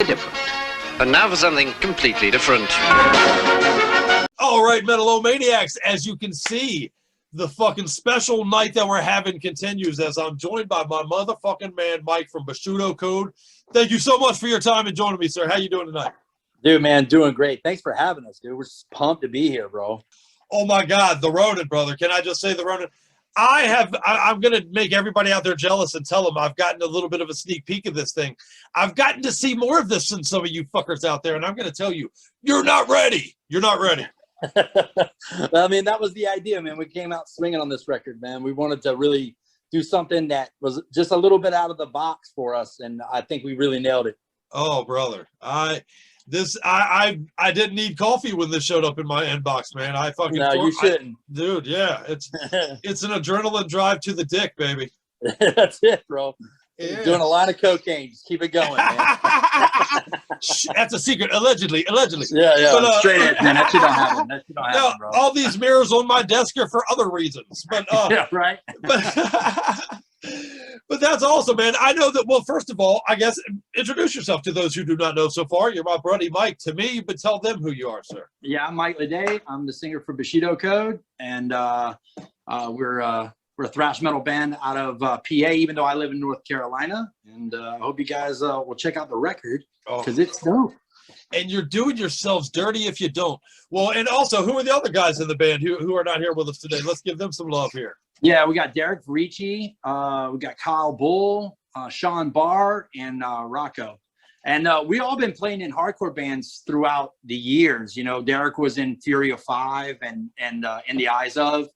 different. And now for something completely different. All right, Metal-O-Maniacs, as you can see, the fucking special night that we're having continues as I'm joined by my motherfucking man, Mike from Bushido Code. Thank you so much for your time and joining me, sir. How you doing tonight? Dude, man, doing great. Thanks for having us, dude. We're just pumped to be here, bro. Oh, my God, the Ronin, brother. Can I just say the Ronin? I'm going to make everybody out there jealous and tell them I've gotten a little bit of a sneak peek of this thing. I've gotten to see more of this than some of you fuckers out there, and I'm going to tell you, you're not ready. You're not ready. I mean, that was the idea, man. We came out swinging on this record, man. We wanted to really do something that was just a little bit out of the box for us, and I think we really nailed it. Oh, brother. I didn't need coffee when this showed up in my inbox, man. No, you shouldn't. Dude, yeah. It's an adrenaline drive to the dick, baby. That's it, bro. Yeah. Doing a lot of cocaine. Just keep it going, man. That's a secret. Allegedly. Yeah. But, straight edge, man. That shit don't happen. That shit don't happen, bro. All these mirrors on my desk are for other reasons. But yeah, right. But that's awesome, man. I know that. Well, first of all, I guess introduce yourself to those who do not know so far. You're my buddy Mike to me, but tell them who you are, sir. Yeah, I'm Mike Ledet. I'm the singer for Bushido Code, and we're a thrash metal band out of PA, even though I live in North Carolina. And I hope you guys will check out the record because it's dope. And you're doing yourselves dirty if you don't. Well, and also, who are the other guys in the band who are not here with us today? Let's give them some love here. Yeah, we got Derek Verici, we got Kyle Bull, Sean Barr, and Rocco. And we all been playing in hardcore bands throughout the years. You know, Derek was in Fury of Five and In the Eyes Of.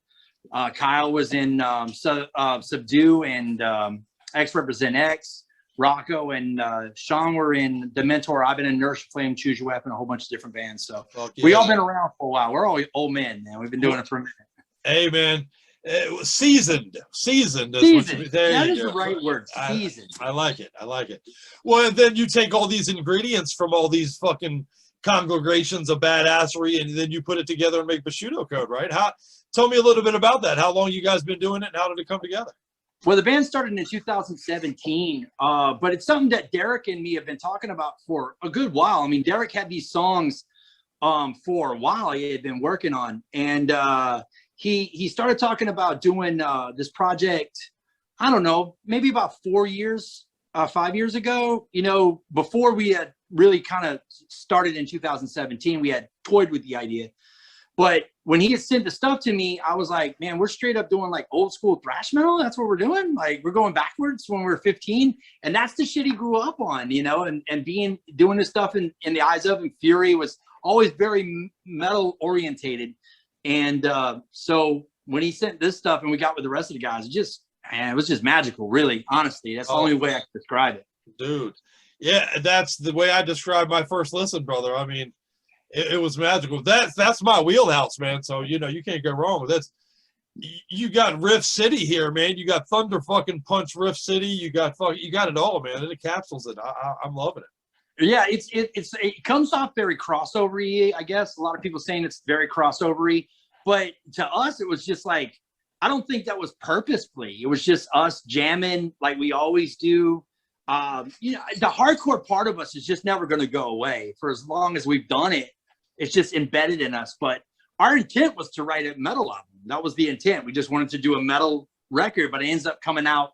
Kyle was in Subdue and X Represent X. Rocco and Sean were in Dementor. I've been in Nurse Flame, Choose Your Weapon, a whole bunch of different bands. So we all been around for a while. We're all old men, man. We've been doing it for a minute. Hey, man. Seasoned. That is the right word. Seasoned. I like it. Well, and then you take all these ingredients from all these fucking congregations of badassery, and then you put it together and make Bushido Code, right? Tell me a little bit about that. How long you guys been doing it, and how did it come together? Well, the band started in 2017, but it's something that Derek and me have been talking about for a good while. I mean, Derek had these songs for a while he had been working on, and he started talking about doing this project, I don't know, maybe about 5 years ago. You know, before we had really kind of started in 2017, we had toyed with the idea. But when he had sent the stuff to me, I was like, man, we're straight up doing like old school thrash metal. That's what we're doing. Like, we're going backwards when we were 15. And that's the shit he grew up on, you know, and doing this stuff in the Eyes Of, and Fury was always very metal orientated. And so when he sent this stuff and we got with the rest of the guys, it was just magical, really, honestly. That's the only way I can describe it. Dude. Yeah, that's the way I described my first listen, brother. I mean, it was magical. That's my wheelhouse, man. So, you know, you can't go wrong with this. You got Riff City here, man. You got Thunder fucking Punch Riff City. You got it all, man. And it capsules it. I'm loving it. Yeah, it comes off very crossover-y, I guess. A lot of people saying it's very crossover-y. But to us, it was just like, I don't think that was purposefully. It was just us jamming like we always do. You know, the hardcore part of us is just never going to go away. For as long as we've done it, it's just embedded in us. But our intent was to write a metal album. That was the intent. We just wanted to do a metal record, but it ends up coming out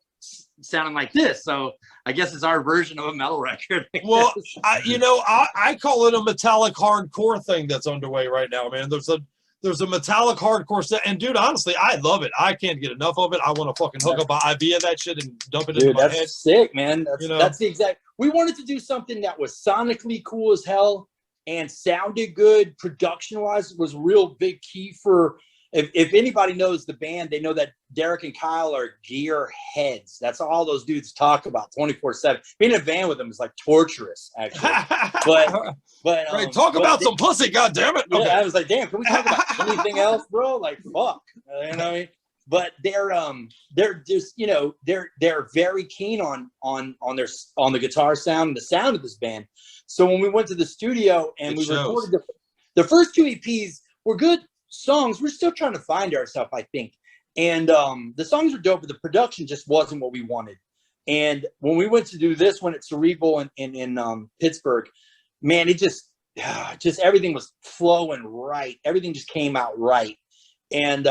sounding like this. So I guess it's our version of a metal record. Well, I call it a metallic hardcore thing that's underway right now, man. There's a metallic hardcore set, and dude, honestly, I love it. I can't get enough of it. I want to fucking hook up an IV of that shit and dump it into my head. That's sick, man. That's the exact. We wanted to do something that was sonically cool as hell and sounded good. Production-wise was a real big key for. If anybody knows the band, they know that Derek and Kyle are gear heads. That's all those dudes talk about 24/7. Being in a van with them is like torturous, actually. but right, talk about some pussy, goddammit. Yeah, okay. I was like, damn, can we talk about anything else, bro? Like, fuck, you know what I mean? But they're just, you know, they're very keen on the guitar sound and the sound of this band. So when we went to the studio and we recorded the first two EPs were good songs. We're still trying to find ourselves, I think. And the songs were dope, but the production just wasn't what we wanted. And when we went to do this one at Cerebral in Pittsburgh, man, it just everything was flowing right. Everything just came out right. And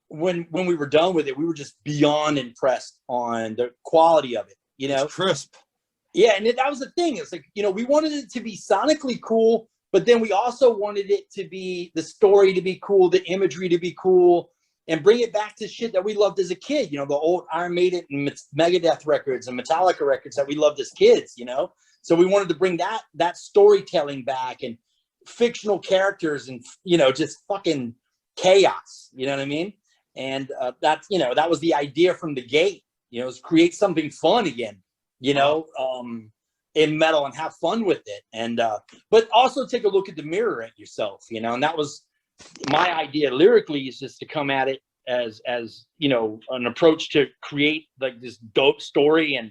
when we were done with it, we were just beyond impressed on the quality of it. You know, it's crisp. Yeah, and that was the thing. It's like, you know, we wanted it to be sonically cool, but then we also wanted it to be the story to be cool, the imagery to be cool, and bring it back to shit that we loved as a kid. You know, the old Iron Maiden and Megadeth records and Metallica records that we loved as kids. You know, so we wanted to bring that storytelling back and fictional characters and, you know, just fucking chaos. You know what I mean? And that's, you know, that was the idea from the gate. You know, is create something fun again. You know, in metal and have fun with it. And, but also take a look at the mirror at yourself, you know, and that was my idea lyrically, is just to come at it as, you know, an approach to create like this dope story and,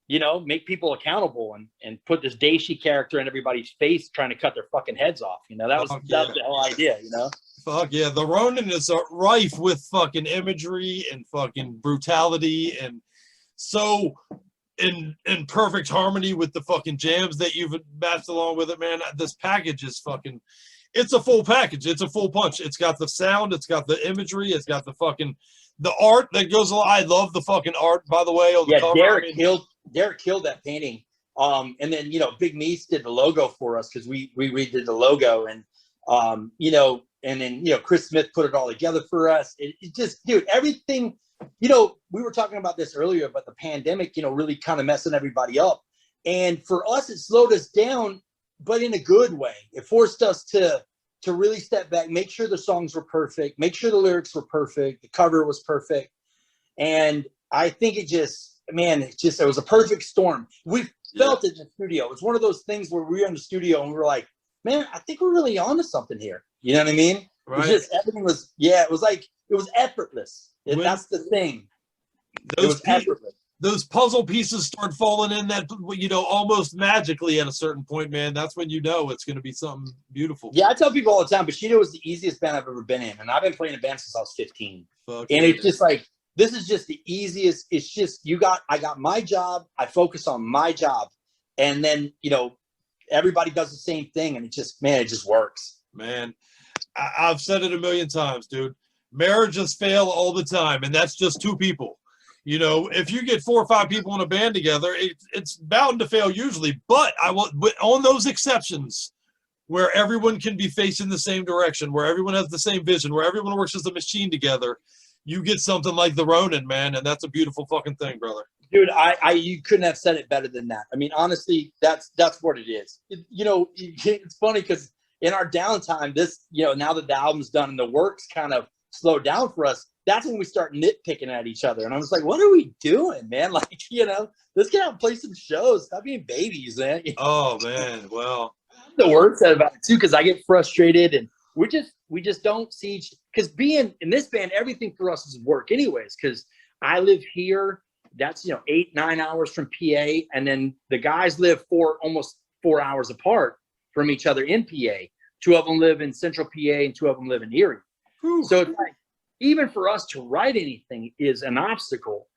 you know, make people accountable and put this Daishi character in everybody's face trying to cut their fucking heads off. You know, that was the whole idea, you know? Fuck yeah. The Ronin is rife with fucking imagery and fucking brutality and so in perfect harmony with the fucking jams that you've matched along with it, man. This package is fucking, it's a full package. It's a full punch. It's got the sound. It's got the imagery. It's got the fucking, the art that goes along. I love the fucking art, by the way. On the cover. Derek killed that painting. And then, you know, Big Meese did the logo for us because we redid the logo and, you know, and then, you know, Chris Smith put it all together for us. It just, dude, everything. You know, we were talking about this earlier, but the pandemic, you know, really kind of messing everybody up. And for us, it slowed us down, but in a good way. It forced us to really step back, make sure the songs were perfect, make sure the lyrics were perfect, the cover was perfect. And I think it just, man, it was a perfect storm. We felt it in the studio. It was one of those things where we were in the studio and we were like, man, I think we're really onto something here. You know what I mean? Right. It was just, everything was, it was like, it was effortless. And that's the thing. Those puzzle pieces start falling in that, you know, almost magically at a certain point, man. That's when you know it's going to be something beautiful. Yeah, I tell people all the time, Bushido was the easiest band I've ever been in. And I've been playing a band since I was 15. It's just like, this is just the easiest. It's just, I got my job. I focus on my job. And then, you know, everybody does the same thing. And it just works. Man, I've said it a million times, dude. Marriages fail all the time, and that's just two people. You know, if you get 4 or 5 people in a band together, it's bound to fail usually. But on those exceptions, where everyone can be facing the same direction, where everyone has the same vision, where everyone works as a machine together, you get something like the Ronin, man, and that's a beautiful fucking thing, brother. Dude, you couldn't have said it better than that. I mean, honestly, that's what it is. You know, it's funny because in our downtime, this, you know, now that the album's done and the work's kind of slowed down for us, that's when we start nitpicking at each other. And I was like, what are we doing, man? Like, you know, let's get out and play some shows. Stop being babies, man. Oh, man. Well, the word said about it too, because I get frustrated and we just don't see because being in this band, everything for us is work anyways, because I live here. That's, you know, 8-9 hours from PA. And then the guys live almost 4 hours apart from each other in PA. 2 of them live in central PA and 2 of them live in Erie. So it's like, even for us to write anything is an obstacle.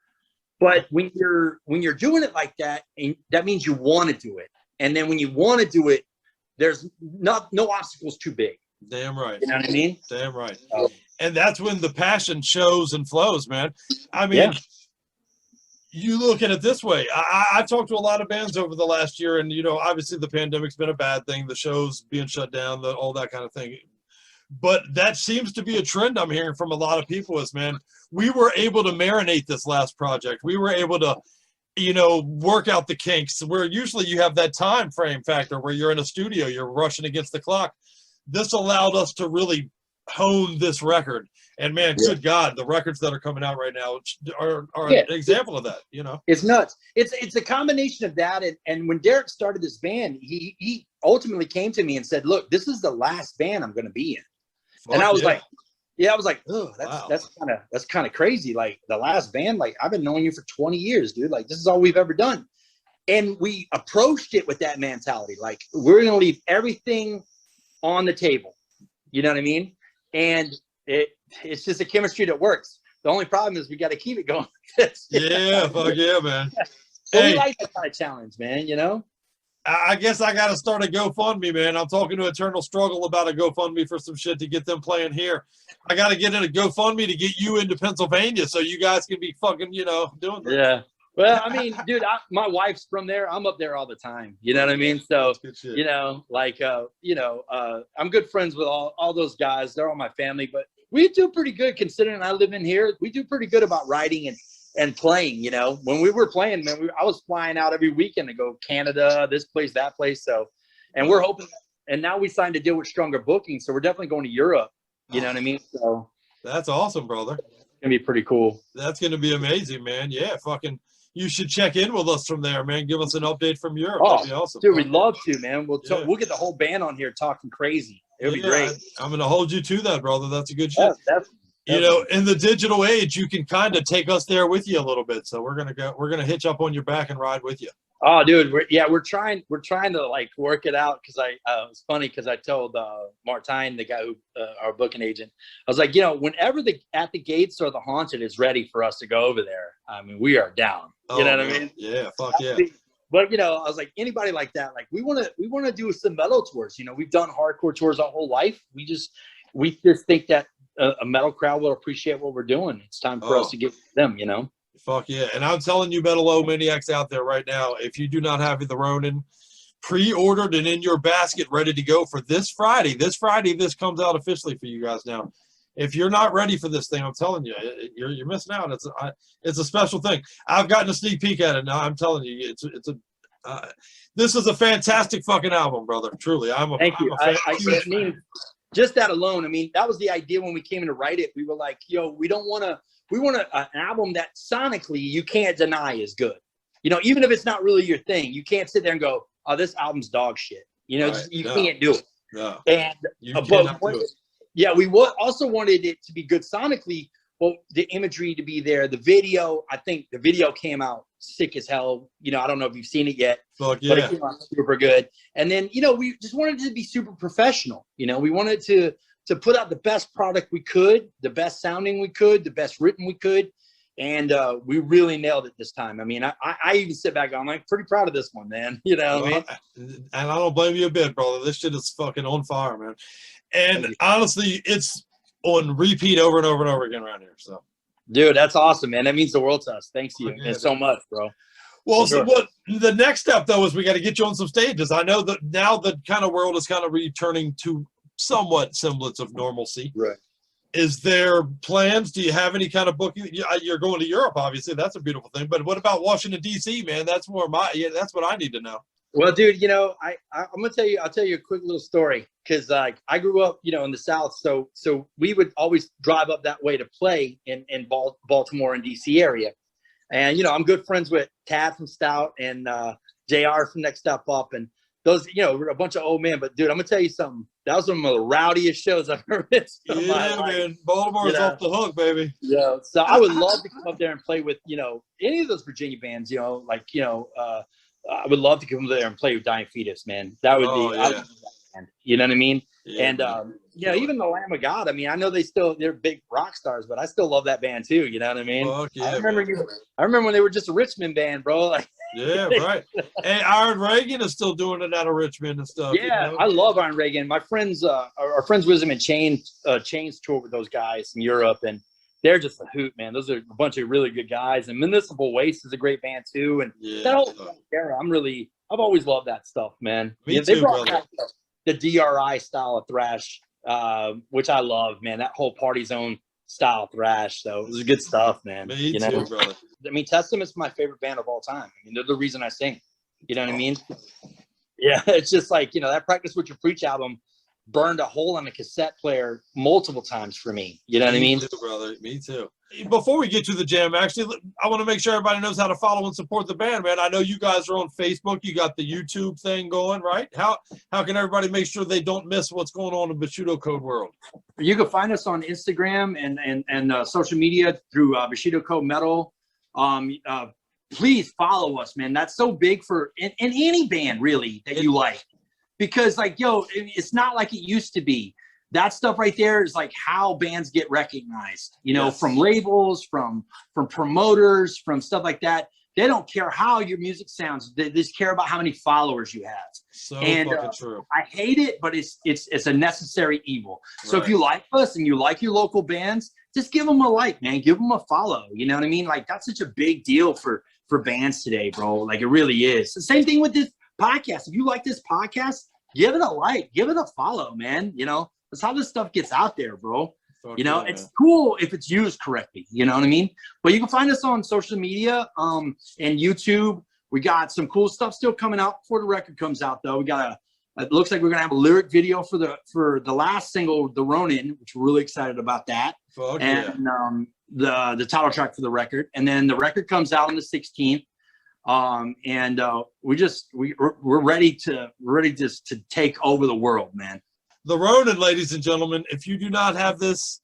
But when you're doing it like that, and that means you want to do it. And then when you want to do it, there's no obstacles too big. Damn right. You know what I mean? Damn right. And that's when the passion shows and flows, man. I mean, you look at it this way. I've talked to a lot of bands over the last year, and, you know, obviously the pandemic's been a bad thing, the shows being shut down, all that kind of thing. But that seems to be a trend I'm hearing from a lot of people is, man, we were able to marinate this last project. We were able to, you know, work out the kinks where usually you have that time frame factor where you're in a studio, you're rushing against the clock. This allowed us to really hone this record. And, man, good God, the records that are coming out right now are an example of that, you know? It's nuts. It's a combination of that. And when Derek started this band, he ultimately came to me and said, look, this is the last band I'm going to be in. And I was like, oh, that's kind of crazy. Like the last band, like I've been knowing you for 20 years, dude. Like this is all we've ever done. And we approached it with that mentality. Like we're going to leave everything on the table. You know what I mean? And it's just a chemistry that works. The only problem is we got to keep it going. Yeah, fuck yeah, man. But Hey, we like that kind of challenge, man, you know? I guess I got to start a GoFundMe, man. I'm talking to Eternal Struggle about a GoFundMe for some shit to get them playing here. I got to get in a GoFundMe to get you into Pennsylvania so you guys can be fucking, doing this. Yeah. Well, I mean, dude, my wife's from there. I'm up there all the time. You know what I mean? So, I'm good friends with all those guys. They're all my family, but we do pretty good considering I live in here. We do pretty good about writing and playing, when we were playing, man, I was flying out every weekend to go Canada, this place, that place. So, and we're hoping, and now we signed a deal with Stronger Booking. So we're definitely going to Europe. You know what I mean? So that's awesome, brother. It's going to be pretty cool. That's going to be amazing, man. Yeah. Fucking, you should check in with us from there, man. Give us an update from Europe. Oh, that'd be awesome. Dude, we'd love to, man. We'll get the whole band on here talking crazy. It'll be great. I'm going to hold you to that, brother. That's a good shit. Definitely. In the digital age, you can kind of take us there with you a little bit. So we're gonna hitch up on your back and ride with you. Oh, dude, we're trying to like work it out because it's funny because I told Martine, the guy who our booking agent, I was like, whenever At the Gates or the Haunted is ready for us to go over there, I mean, we are down. You know what I mean? Yeah, fuck yeah. But I was like, anybody like that, like we want to do some metal tours. We've done hardcore tours our whole life. We just think that a metal crowd will appreciate what we're doing. It's time for us to give them, Fuck yeah. And I'm telling you, Metal-O-Maniacs out there right now, if you do not have the Ronin pre-ordered and in your basket ready to go for this Friday, this comes out officially for you guys now. If you're not ready for this thing, I'm telling you, you're missing out. It's a special thing. I've gotten a sneak peek at it now. I'm telling you, this is a fantastic fucking album, brother. Truly. Thank you. I mean, just that alone, I mean, that was the idea when we came in to write it. We were like, we want an album that sonically you can't deny is good. Even if it's not really your thing, you can't sit there and go, oh, this album's dog shit. Can't do it. No. And we also wanted it to be good sonically. Well, the imagery to be there, the video, I think the video came out sick as hell. I don't know if you've seen it yet, but it came out super good. And then, we just wanted it to be super professional. We wanted to put out the best product we could, the best sounding we could, the best written we could. And we really nailed it this time. I mean, I even sit back, I'm like pretty proud of this one, man. What I mean? And I don't blame you a bit, brother. This shit is fucking on fire, man. And honestly, it's on repeat over and over and over again around here. So, dude, that's awesome, man. That means the world to us. Thanks to you so much, bro. Well, so the next step though is we got to get you on some stages. I know that now the kind of world is kind of returning to somewhat semblance of normalcy. Right. Is there plans? Do you have any kind of booking? You're going to Europe, obviously. That's a beautiful thing. But what about Washington D.C., man? That's that's what I need to know. Well, dude, I'm gonna tell you. I'll tell you a quick little story because I grew up, in the South, so we would always drive up that way to play in Baltimore and D.C. area, and I'm good friends with Tad from Stout and JR from Next Step Up, and those, we're a bunch of old men. But dude, I'm gonna tell you something. That was one of the rowdiest shows I've ever been. Man, Baltimore's off the hook, baby. Yeah, so I would love to come up there and play with any of those Virginia bands. I would love to come there and play with Dying Fetus, man. That would be, you know what I mean? Yeah, and even the Lamb of God. I mean, I know they're big rock stars, but I still love that band too. You know what I mean? Yeah, I remember when they were just a Richmond band, bro. Like, yeah, right. Hey, Iron Reagan is still doing it out of Richmond and stuff. Yeah, I love Iron Reagan. My friends, our friends Wisdom and Chains tour with those guys in Europe, and they're just a hoot, man. Those are a bunch of really good guys. And Municipal Waste is a great band too. And that whole era, I've always loved that stuff, man. Me they too, brought brother. back the DRI style of thrash, which I love, man. That whole Party Zone style thrash. So it was good stuff, man. Me too, brother. I mean, Testament's my favorite band of all time. I mean, they're the reason I sing. You know what I mean? Yeah, it's just like, that Practice What You Preach album burned a hole on a cassette player multiple times for me. You know what I mean? Me too, brother. Me too. Before we get to the jam, actually, I want to make sure everybody knows how to follow and support the band, man. I know you guys are on Facebook. You got the YouTube thing going, right? How can everybody make sure they don't miss what's going on in Bushido Code world? You can find us on Instagram and social media through Bushido Code Metal. Please follow us, man. That's so big for in any band really that you like, because it's not like it used to be. that stuff right there is like how bands get recognized, you know, Yes. from labels, from promoters, from stuff like that. They don't care how your music sounds. They just care about how many followers you have. So And fucking true. I hate it, but it's a necessary evil. So Right. if you like us and you like your local bands, just give them a like, man. Give them a follow. You know what I mean? Like, that's such a big deal for bands today, bro. Like, it really is. The same thing with this podcast. If you like this podcast, give it a like, give it a follow, man. You know, that's how this stuff gets out there, bro. Fuck You know, yeah, it's man. cool if it's used correctly. You know what I mean? But you can find us on social media, and YouTube. We got some cool stuff still coming out before the record comes out, though. We got it looks like we're gonna have a lyric video for the last single, the Ronin, which we're really excited about that. Fuck yeah. And the title track for the record. And then the record comes out on the 16th. We're ready to take over the world, man. The Ronin, ladies and gentlemen, if you do not have this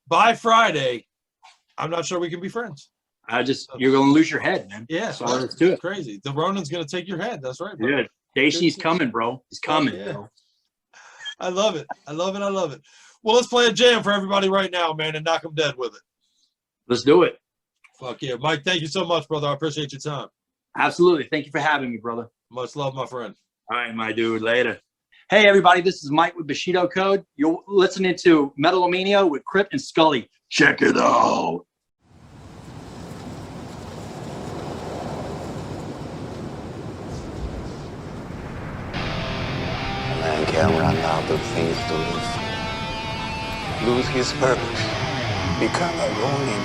by Friday, I'm not sure we can be friends. You're gonna lose your head, man. Yeah, That's all there is to it. crazy. The Ronin's gonna take your head. That's right, bro. Dude, Daishi's coming, bro. He's coming, yeah. bro. I love it. I love it. I love it. Well, let's play a jam for everybody right now, man, and knock them dead with it. Let's do it. Fuck yeah. Mike, thank you so much, brother. I appreciate your time. Absolutely. Thank you for having me, brother. Much love, my friend. All right, my dude. Later. Hey, everybody. This is Mike with Bushido Code. You're listening to Metal-O-Mania with Crip and Scully. Check it out. A man can run out of things to lose his purpose, become a Ronin,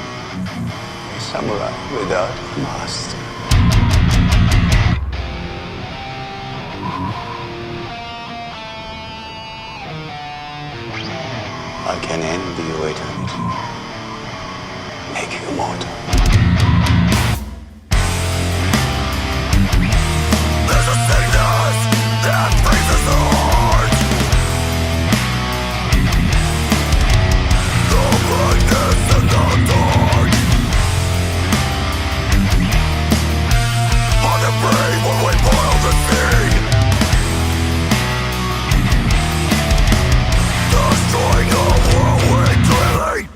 a samurai without a master. I can end your eternity, make you immortal. There's a sickness that freezes the heart. The brightness and the dark. On the brave when we boil the sea. Destroying the world with drilling.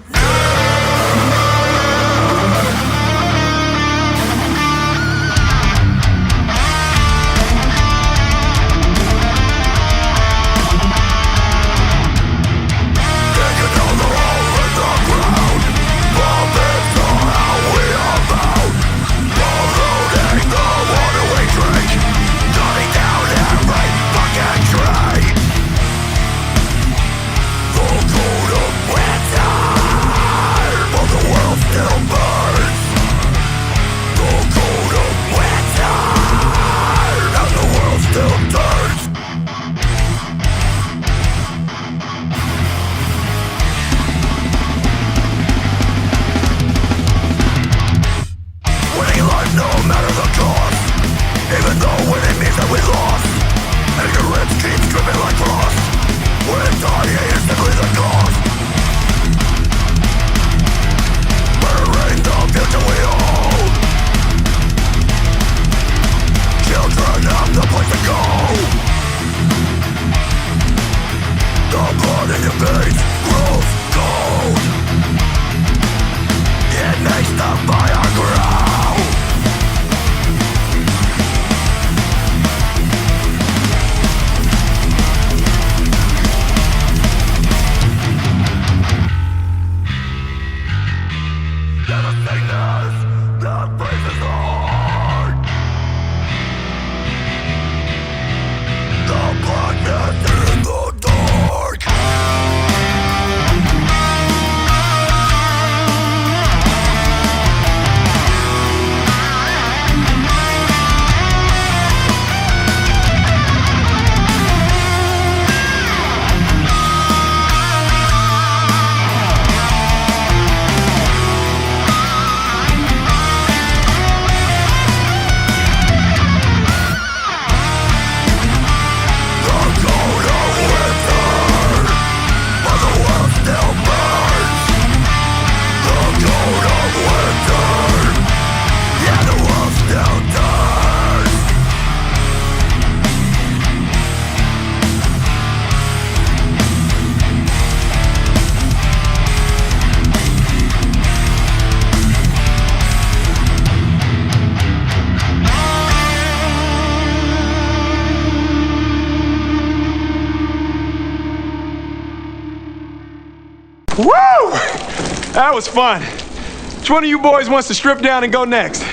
Woo! That was fun. Which one of you boys wants to strip down and go next?